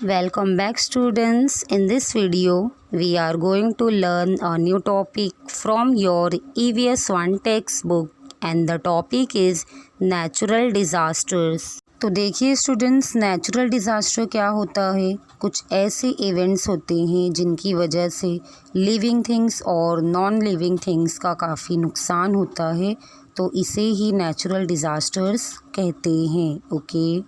Welcome back students. In this video, we are going to learn a new topic from your EVS 1 textbook and the topic is natural disasters. तो देखिए students, natural disaster क्या होता है। कुछ ऐसे events होते हैं जिनकी वजह से लिविंग थिंग्स और नॉन लिविंग थिंग्स का काफ़ी नुकसान होता है, तो इसे ही नेचुरल डिज़ास्टर्स कहते हैं। Okay,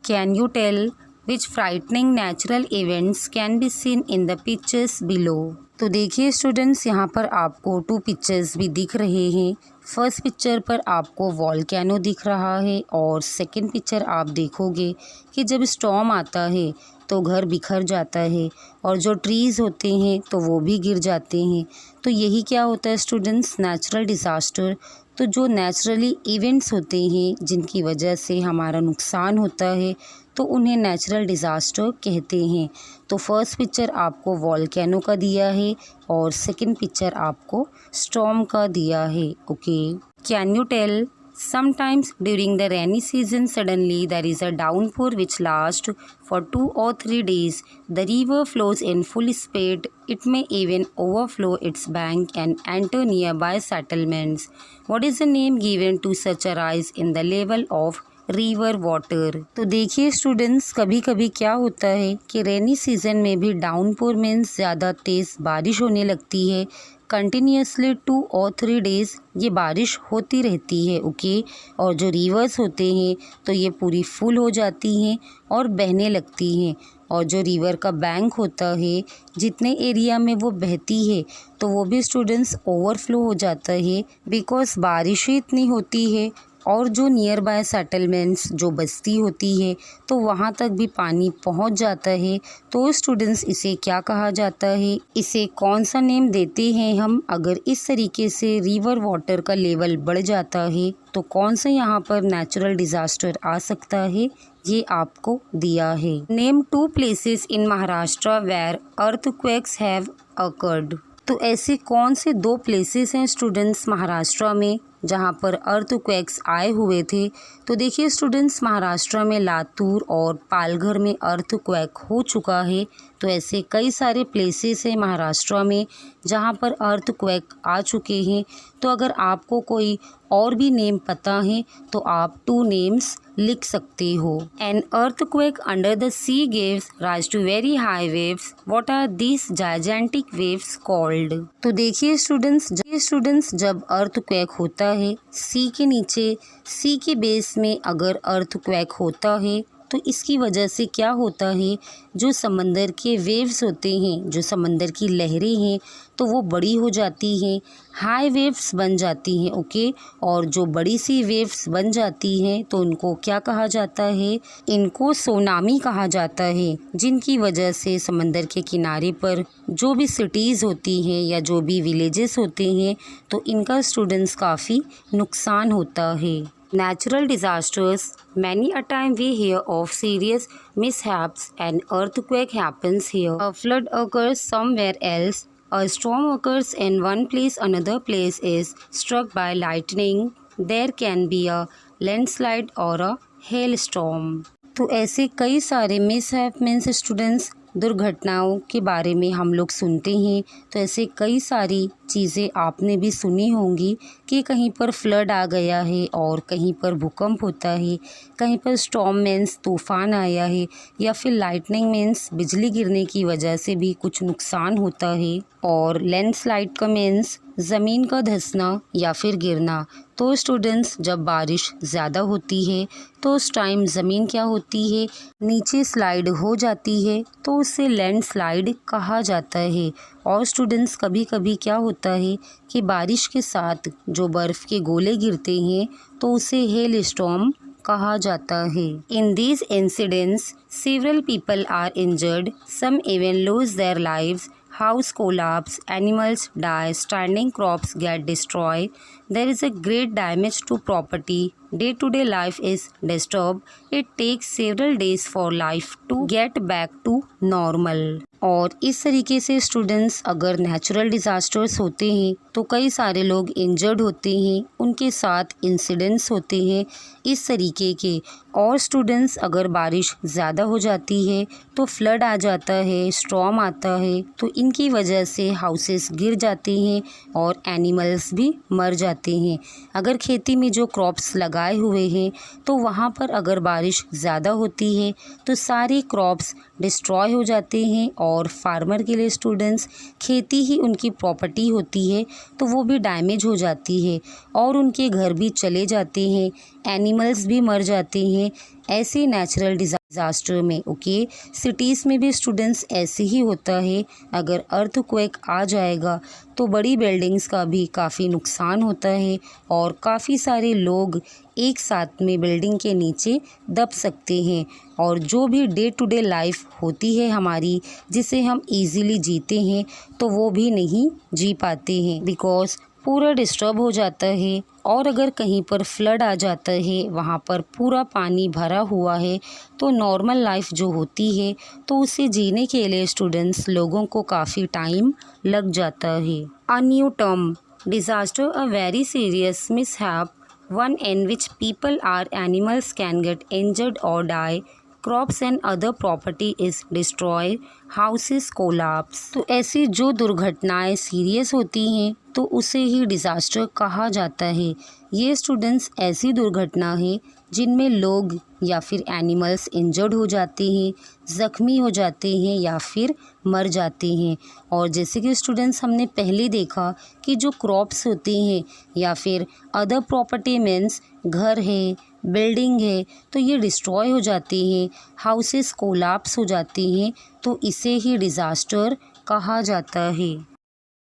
can you tell which frightening natural events can be seen in the pictures below। तो देखिए स्टूडेंट्स, यहाँ पर आपको 2 पिक्चर्स भी दिख रहे हैं। फर्स्ट पिक्चर पर आपको वॉल्केनो दिख रहा है और सेकंड पिक्चर आप देखोगे कि जब स्टॉर्म आता है तो घर बिखर जाता है और जो ट्रीज़ होते हैं तो वो भी गिर जाते हैं। तो यही क्या होता है स्टूडेंट्स, नेचुरल डिज़ास्टर। तो जो नेचुरली इवेंट्स होते हैं जिनकी वजह से हमारा नुकसान होता है तो उन्हें नेचुरल डिज़ास्टर कहते हैं। तो फर्स्ट पिक्चर आपको वॉल्केनो का दिया है और सेकंड पिक्चर आपको स्टॉर्म का दिया है। Okay, can you tell sometimes during the rainy season suddenly there is a downpour which lasts for 2 or 3 days. The river flows in full speed. It may even overflow its bank and enter nearby settlements. What is the name given to such a rise in the level of river water. तो देखिए students, कभी कभी क्या होता है कि rainy season में भी डाउनपोर मीन्स ज़्यादा तेज़ बारिश होने लगती है। कंटिन्यूसली 2 और 3 डेज़ ये बारिश होती रहती है। ओके, और जो रिवर्स होते हैं तो ये पूरी फुल हो जाती हैं और बहने लगती हैं। और जो रिवर का बैंक होता है, जितने एरिया में वो बहती है तो वो भी स्टूडेंट्स ओवरफ्लो हो जाता है, बिकॉज बारिश ही इतनी होती है। और जो नियर बाय सेटलमेंट्स, जो बस्ती होती है, तो वहाँ तक भी पानी पहुँच जाता है। तो स्टूडेंट्स, इसे क्या कहा जाता है, इसे कौन सा नेम देते हैं हम अगर इस तरीके से रिवर वाटर का लेवल बढ़ जाता है, तो कौन सा यहाँ पर नेचुरल डिज़ास्टर आ सकता है, ये आपको दिया है। Name 2 places in Maharashtra where earthquakes have occurred. तो ऐसे कौन से 2 प्लेसेस हैं स्टूडेंट्स महाराष्ट्र में जहाँ पर अर्थक्वेक्स आए हुए थे। तो देखिए स्टूडेंट्स, महाराष्ट्र में लातूर और पालघर में अर्थक्वेक हो चुका है। तो ऐसे कई सारे प्लेसेस हैं महाराष्ट्र में जहाँ पर अर्थक्वेक आ चुके हैं। तो अगर आपको कोई और भी नेम पता है तो आप 2 नेम्स लिख सकते हो। An earthquake under the sea gives rise to very high waves. What are these gigantic waves called. तो देखिए स्टूडेंट्स, जब अर्थक्वेक होता है सी के नीचे, सी के बेस में अगर अर्थक्वेक होता है तो इसकी वजह से क्या होता है, जो समंदर के वेव्स होते हैं, जो समंदर की लहरें हैं, तो वो बड़ी हो जाती हैं, हाई वेव्स बन जाती हैं। ओके, और जो बड़ी सी वेव्स बन जाती हैं तो उनको क्या कहा जाता है, इनको सोनामी कहा जाता है, जिनकी वजह से समंदर के किनारे पर जो भी सिटीज़ होती हैं या जो भी विलेजेस होते हैं तो इनका स्टूडेंट्स काफ़ी नुकसान होता है। Natural disasters. Many a time we hear of serious mishaps. An earthquake happens here. A flood occurs somewhere else. A storm occurs in one place. Another place is struck by lightning. There can be a landslide or a hailstorm. तो ऐसे कई सारे mishap means students दुर्घटनाओं के बारे में हम लोग सुनते हैं। तो ऐसे कई सारी चीज़ें आपने भी सुनी होंगी कि कहीं पर फ्लड आ गया है और कहीं पर भूकंप होता है, कहीं पर स्टॉर्म मीन्स तूफ़ान आया है, या फिर लाइटनिंग मीन्स बिजली गिरने की वजह से भी कुछ नुकसान होता है, और लैंडस्लाइड का मीन्स ज़मीन का धंसना या फिर गिरना। तो स्टूडेंट्स, जब बारिश ज़्यादा होती है तो उस टाइम ज़मीन क्या होती है, नीचे स्लाइड हो जाती है, तो उसे लैंडस्लाइड कहा जाता है। और स्टूडेंट्स, कभी कभी क्या होता है कि बारिश के साथ जो बर्फ़ के गोले गिरते हैं तो उसे हेल स्टॉर्म कहा जाता है। In these incidents several people are injured, some even lose their lives, house collapse, animals die, standing crops get destroyed, there is a great damage to property, day-to-day life is disturbed, it takes several days for life to get back to normal। और इस तरीके से students अगर natural disasters होते हैं तो कई सारे लोग इंजर्ड होते हैं, उनके साथ इंसिडेंट्स होते हैं इस तरीके के। और स्टूडेंट्स अगर बारिश ज़्यादा हो जाती है तो फ्लड आ जाता है, स्टॉर्म आता है, तो इनकी वजह से हाउसेस गिर जाते हैं और एनिमल्स भी मर जाते हैं। अगर खेती में जो क्रॉप्स लगाए हुए हैं तो वहाँ पर अगर बारिश ज़्यादा होती है तो सारे क्रॉप्स डिस्ट्रॉय हो जाते हैं और फार्मर के लिए स्टूडेंट्स खेती ही उनकी प्रॉपर्टी होती है तो वो भी डैमेज हो जाती है और उनके घर भी चले जाते हैं, एनिमल्स भी मर जाते हैं ऐसे नेचुरल डिज़ास्टर में। ओके, सिटीज़ में भी स्टूडेंट्स ऐसे ही होता है। अगर अर्थक्वेक आ जाएगा तो बड़ी बिल्डिंग्स का भी काफ़ी नुकसान होता है और काफ़ी सारे लोग एक साथ में बिल्डिंग के नीचे दब सकते हैं और जो भी डे टू डे लाइफ होती है हमारी, जिसे हम इजीली जीते हैं, तो वो भी नहीं जी पाते हैं बिकॉज़ पूरा डिस्टर्ब हो जाता है। और अगर कहीं पर फ्लड आ जाता है, वहाँ पर पूरा पानी भरा हुआ है, तो नॉर्मल लाइफ जो होती है तो उसे जीने के लिए स्टूडेंट्स लोगों को काफ़ी टाइम लग जाता है। A new term disaster, a very serious mishap, one in which people or animals can get injured or die, crops and other property is destroyed, houses collapse। तो ऐसी जो दुर्घटनाएं सीरियस होती हैं तो उसे ही डिज़ास्टर कहा जाता है। ये स्टूडेंट्स ऐसी दुर्घटना है जिनमें लोग या फिर एनिमल्स इंजर्ड हो जाते हैं, ज़ख्मी हो जाते हैं या फिर मर जाते हैं। और जैसे कि स्टूडेंट्स हमने पहले देखा कि जो क्रॉप्स होते हैं या फिर अदर प्रॉपर्टी मीन्स घर है, बिल्डिंग है, तो ये डिस्ट्रॉय हो जाते हैं, हाउसेस कोलैप्स हो जाते हैं, तो इसे ही डिज़ास्टर कहा जाता है।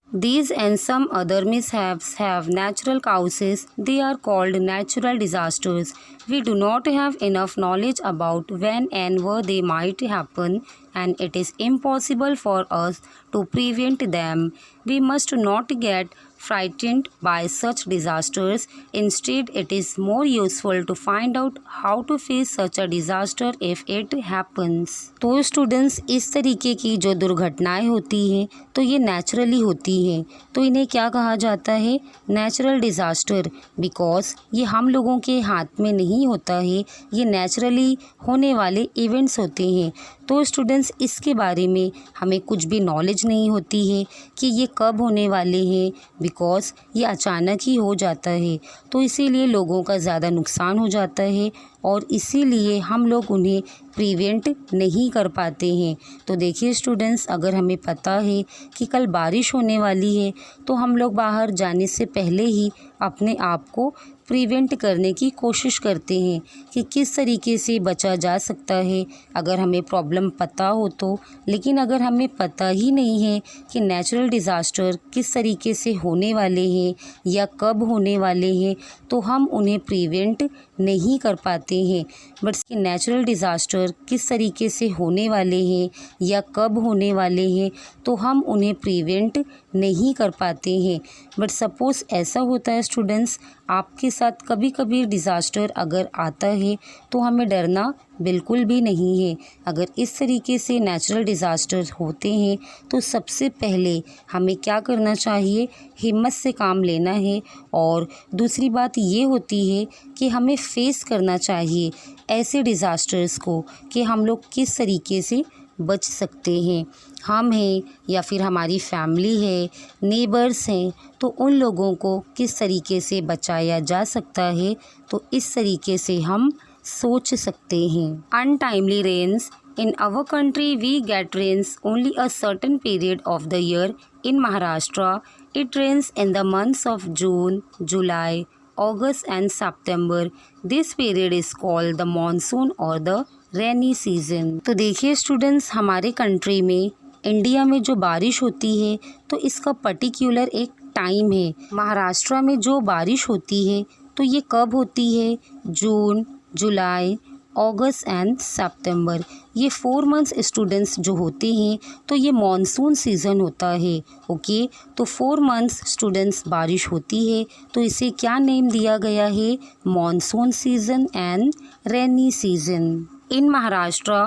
These and some other mishaps have natural causes. They are called natural disasters. We do not have enough knowledge about when and where they might happen, and it is impossible for us to prevent them. We must not get frightened by such disasters. Instead, it is more useful to find out how to face such a disaster if it happens. तो students इस तरीके की जो दुर्घटनाएं होती हैं तो ये नेचुरली होती हैं, तो इन्हें क्या कहा जाता है? Natural disaster. बिकॉज ये हम लोगों के हाथ में नहीं होता है, ये नेचुरली होने वाले इवेंट्स होते हैं। तो स्टूडेंट्स इसके बारे में हमें कुछ भी नॉलेज नहीं होती है कि ये कब होने वाले हैं, बिकॉज़ ये अचानक ही हो जाता है, तो इसीलिए लोगों का ज़्यादा नुकसान हो जाता है और इसीलिए हम लोग उन्हें प्रिवेंट नहीं कर पाते हैं। तो देखिए स्टूडेंट्स, अगर हमें पता है कि कल बारिश होने वाली है तो हम लोग बाहर जाने से पहले ही अपने आप को प्रिवेंट करने की कोशिश करते हैं कि किस तरीके से बचा जा सकता है अगर हमें प्रॉब्लम पता हो तो। लेकिन अगर हमें पता ही नहीं है कि नेचुरल डिज़ास्टर किस तरीके से होने वाले हैं या कब होने वाले हैं, तो हम उन्हें प्रिवेंट नहीं कर पाते हैं। बट नेचुरल डिज़ास्टर किस तरीके से होने वाले हैं या कब होने वाले हैं तो हम उन्हें प्रिवेंट नहीं कर पाते हैं। बट सपोज़ ऐसा होता है स्टूडेंट्स, आपके साथ कभी कभी डिज़ास्टर अगर आता है तो हमें डरना बिल्कुल भी नहीं है। अगर इस तरीके से नेचुरल डिज़ास्टर होते हैं तो सबसे पहले हमें क्या करना चाहिए? हिम्मत से काम लेना है। और दूसरी बात ये होती है कि हमें फेस करना चाहिए ऐसे डिज़ास्टर्स को कि हम लोग किस तरीके से बच सकते हैं। हम हैं या फिर हमारी फैमिली है, नेबर्स हैं, तो उन लोगों को किस तरीके से बचाया जा सकता है, तो इस तरीके से हम सोच सकते हैं। Untimely rains, in our country we get rains only a certain period of the year. In Maharashtra it rains in the months of June, July, August and September. This period is called the monsoon or the rainy season. तो देखिए students, हमारे country में, India में जो बारिश होती है तो इसका पर्टिकुलर एक टाइम है। महाराष्ट्र में जो बारिश होती है तो ये कब होती है? जून, जुलाई, अगस्त एंड सितंबर। ये 4 मंथ्स स्टूडेंट्स जो होते हैं तो ये मॉनसून सीज़न होता है। ओके, तो 4 मंथ्स स्टूडेंट्स बारिश होती है तो इसे क्या नेम दिया गया है? Monsoon season and rainy season. In Maharashtra,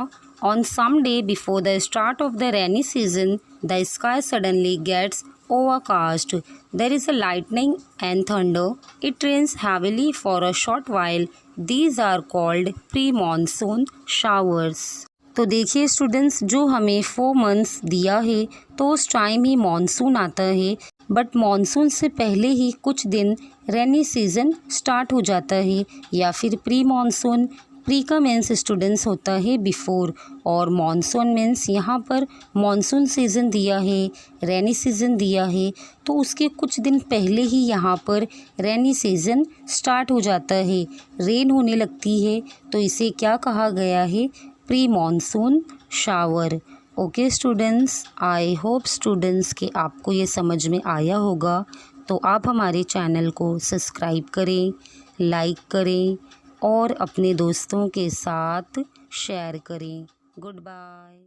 On some day before the start of the rainy season, the sky suddenly gets overcast. There is a lightning and thunder. It rains heavily for a short while. These are called pre-monsoon showers. तो देखिए students, जो हमें 4 months दिया है तो उस time ही monsoon आता है, बट मॉनसून से पहले ही कुछ दिन रेनी सीज़न स्टार्ट हो जाता है या फिर प्री मॉनसून। प्री का मीन्स स्टूडेंट्स होता है बिफोर, और मॉनसून मीन्स यहाँ पर मॉनसून सीज़न दिया है, रेनी सीज़न दिया है, तो उसके कुछ दिन पहले ही यहाँ पर रेनी सीज़न स्टार्ट हो जाता है, रेन होने लगती है, तो इसे क्या कहा गया है? Pre monsoon shower. Okay students, I hope students कि आपको ये समझ में आया होगा। तो आप हमारे चैनल को सब्सक्राइब करें, लाइक करें और अपने दोस्तों के साथ शेयर करें। Good bye.